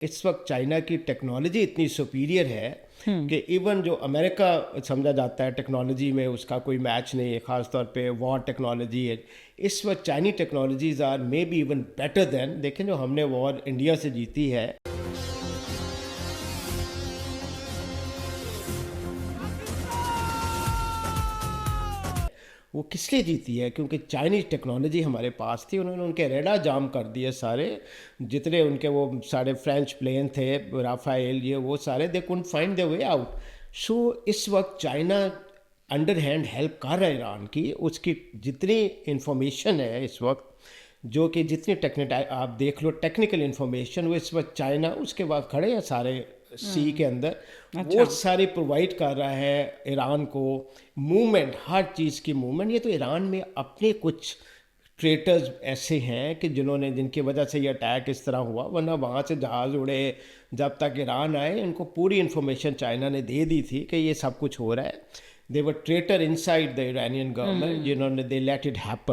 اس وقت چائنا کی ٹیکنالوجی اتنی سپیریئر ہے کہ ایون جو امریکہ سمجھا جاتا ہے ٹیکنالوجی میں اس کا کوئی میچ نہیں ہے، خاص طور پہ وار ٹیکنالوجی ہے، اس وقت Chinese technologies are may be even better than, دیکھیں جو ہم نے وار انڈیا سے جیتی ہے. وہ کس لیے جیتی ہے؟ کیونکہ چائنیز ٹیکنالوجی ہمارے پاس تھی. انہوں نے ان کے ریڈار جام کر دیے سارے، جتنے ان کے وہ سارے فرینچ پلین تھے، رافائل، یہ وہ سارے، they can't find the way out. So اس وقت چائنا انڈر ہینڈ ہیلپ کر رہا ہے ایران کی. اس کی جتنی انفارمیشن ہے اس وقت، جو کہ جتنی آپ دیکھ لو ٹیکنیکل انفارمیشن، وہ اس وقت چائنا اس کے بعد کھڑے ہیں سارے سی کے اندر، وہ ساری پرووائڈ کر رہا ہے ایران کو موومنٹ، ہر چیز کی موومنٹ. یہ تو ایران میں اپنے کچھ ٹریٹرز ایسے ہیں کہ جن کی وجہ سے یہ اٹیک اس طرح ہوا، ورنہ وہاں سے جہاز اڑے جب تک ایران آئے ان کو پوری انفارمیشن چائنا نے دے دی تھی کہ یہ سب کچھ ہو رہا ہے. They were traitor inside the Iranian government جنہوں نے دے لیٹ اٹ ہیپن.